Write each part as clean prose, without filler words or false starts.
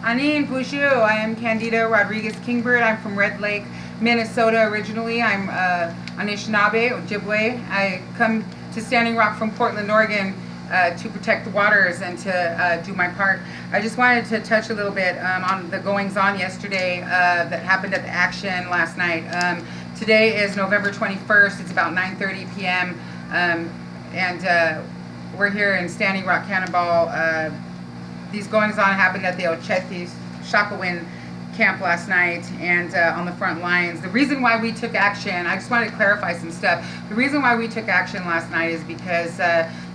Anin Bonjour. I am Candida Rodriguez Kingbird. I'm from Red Lake, Minnesota originally. I'm Anishinaabe, Ojibwe. I come to Standing Rock from Portland, Oregon to protect the waters and to do my part. I just wanted to touch a little bit on the goings-on yesterday that happened at the action last night. Today is November 21st. It's about 9:30 p.m. And we're here in Standing Rock, Cannonball. These goings-on happened at the Ocheti Shakawin camp last night and on the front lines. The reason why we took action, I just wanted to clarify some stuff. The reason why we took action last night is because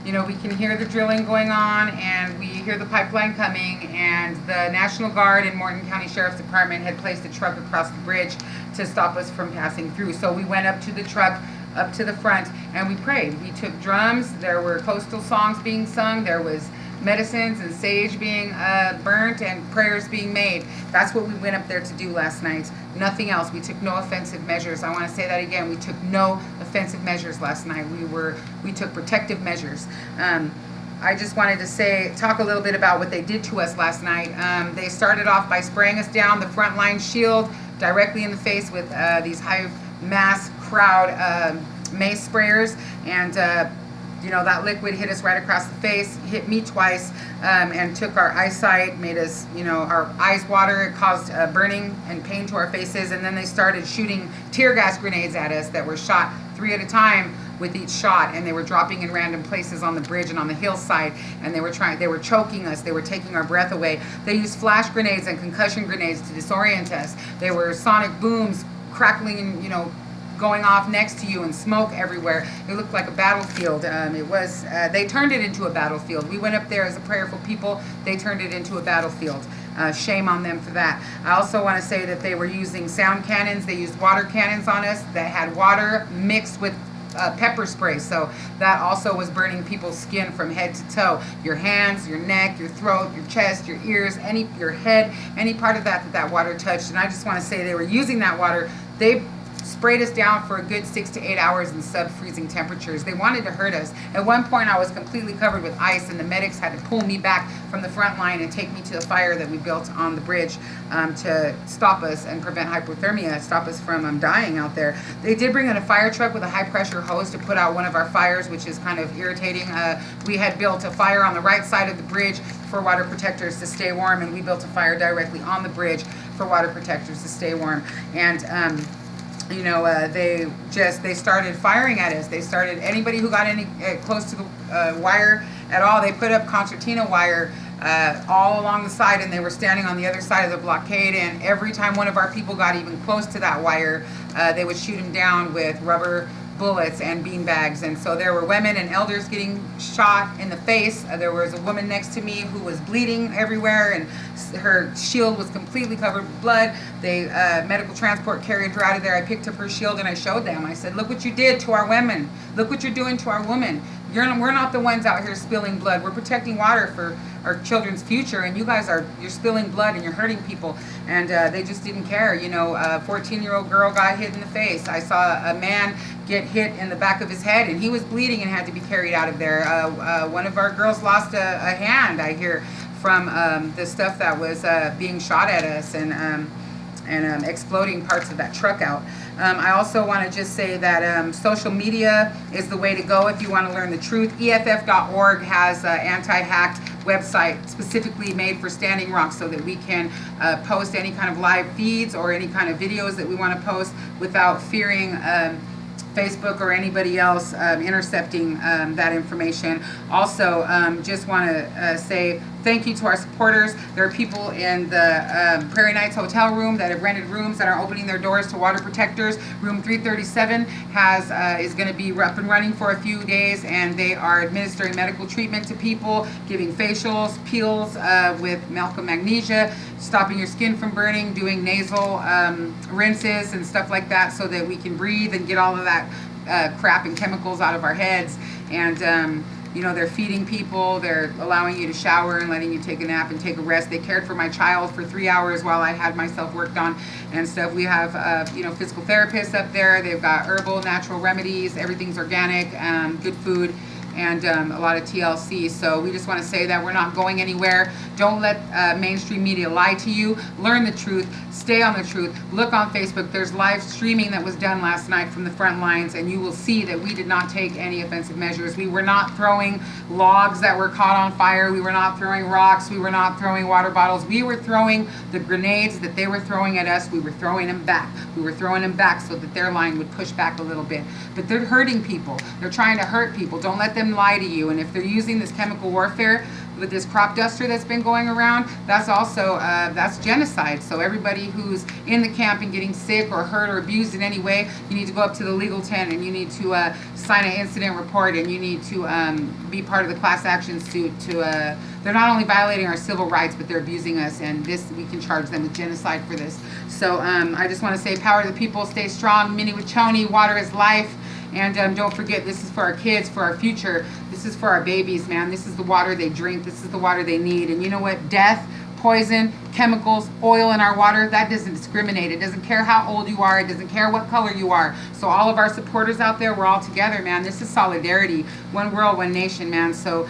we can hear the drilling going on and we hear the pipeline coming, and the National Guard and Morton County Sheriff's Department had placed a truck across the bridge to stop us from passing through. So we went up to the truck, up to the front, and we prayed. We took drums, there were coastal songs being sung, there was medicines and sage being burnt and prayers being made. That's what we went up there to do last night. Nothing else. We took no offensive measures. I want to say that again. We took no offensive measures last night. We took protective measures. I just wanted to talk a little bit about what they did to us last night. They started off by spraying us down the frontline shield directly in the face with these high mass crowd mace sprayers, and that liquid hit us right across the face, hit me twice, and took our eyesight, made us, our eyes water. It caused burning and pain to our faces. And then they started shooting tear gas grenades at us that were shot 3 at a time with each shot, and they were dropping in random places on the bridge and on the hillside, and they were choking us, they were taking our breath away. They used flash grenades and concussion grenades to disorient us. They were sonic booms crackling and, going off next to you, and smoke everywhere. It looked like a battlefield. They turned it into a battlefield. We went up there as a prayerful people. They turned it into a battlefield. Shame on them for that. I also want to say that they were using sound cannons. They used water cannons on us that had water mixed with pepper spray. So that also was burning people's skin from head to toe. Your hands, your neck, your throat, your chest, your ears, your head, any part of that water touched. And I just want to say they were using that water. They sprayed us down for a good 6 to 8 hours in sub-freezing temperatures. They wanted to hurt us. At one point, I was completely covered with ice, and the medics had to pull me back from the front line and take me to the fire that we built on the bridge to stop us and prevent hypothermia, stop us from dying out there. They did bring in a fire truck with a high-pressure hose to put out one of our fires, which is kind of irritating. We had built a fire on the right side of the bridge for water protectors to stay warm, and we built a fire directly on the bridge for water protectors to stay warm. And they started firing at us. They started, anybody who got any close to the wire at all, they put up concertina wire all along the side, and they were standing on the other side of the blockade, and every time one of our people got even close to that wire, they would shoot him down with rubber bullets and bean bags. And so there were women and elders getting shot in the face. There was a woman next to me who was bleeding everywhere, and her shield was completely covered with blood. They medical transport carried her out of there. I picked up her shield and I showed them. I said, look what you did to our women. Look what you're doing to our women. We're not the ones out here spilling blood. We're protecting water for our children's future, and you're spilling blood and you're hurting people. And they just didn't care. A 14-year-old girl got hit in the face. I saw a man get hit in the back of his head, and he was bleeding and had to be carried out of there. One of our girls lost a hand, I hear, from the stuff that was being shot at us and exploding parts of that truck out. I also want to just say that social media is the way to go if you want to learn the truth. EFF.org has an anti-hacked website specifically made for Standing Rock so that we can post any kind of live feeds or any kind of videos that we want to post without fearing Facebook or anybody else intercepting that information. Also, just want to say thank you to our supporters. There are people in the Prairie Nights hotel room that have rented rooms that are opening their doors to water protectors. Room 337 is going to be up and running for a few days, and they are administering medical treatment to people, giving facials, peels with milk and magnesia, stopping your skin from burning, doing nasal rinses and stuff like that so that we can breathe and get all of that crap and chemicals out of our heads. And they're feeding people, they're allowing you to shower and letting you take a nap and take a rest. They cared for my child for 3 hours while I had myself worked on and stuff. We have physical therapists up there. They've got herbal, natural remedies. Everything's organic, good food. and a lot of TLC. So we just want to say that we're not going anywhere. Don't let mainstream media lie to you. Learn the truth. Stay on the truth. Look on Facebook. There's live streaming that was done last night from the front lines, and you will see that we did not take any offensive measures. We were not throwing logs that were caught on fire. We were not throwing rocks. We were not throwing water bottles. We were throwing the grenades that they were throwing at us. We were throwing them back. We were throwing them back so that their line would push back a little bit. But they're hurting people. They're trying to hurt people. Don't let them lie to you. And if they're using this chemical warfare with this crop duster that's been going around, that's also that's genocide. So everybody who's in the camp and getting sick or hurt or abused in any way, you need to go up to the legal tent and you need to sign an incident report, and you need to be part of the class action suit. They're not only violating our civil rights, but they're abusing us, and this, we can charge them with genocide for this. So I just want to say, power to the people, stay strong. Mini Wachoni, water is life. And don't forget, this is for our kids, for our future. This is for our babies, man. This is the water they drink. This is the water they need. And you know what? Death, poison, chemicals, oil in our water, that doesn't discriminate. It doesn't care how old you are. It doesn't care what color you are. So all of our supporters out there, we're all together, man. This is solidarity. One world, one nation, man. So,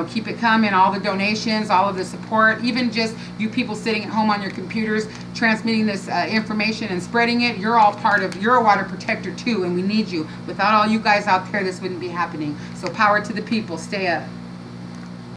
keep it coming. All the donations, all of the support, even just you people sitting at home on your computers, transmitting this information and spreading it, you're all you're a water protector too, and we need you. Without all you guys out there, this wouldn't be happening. So power to the people. Stay up.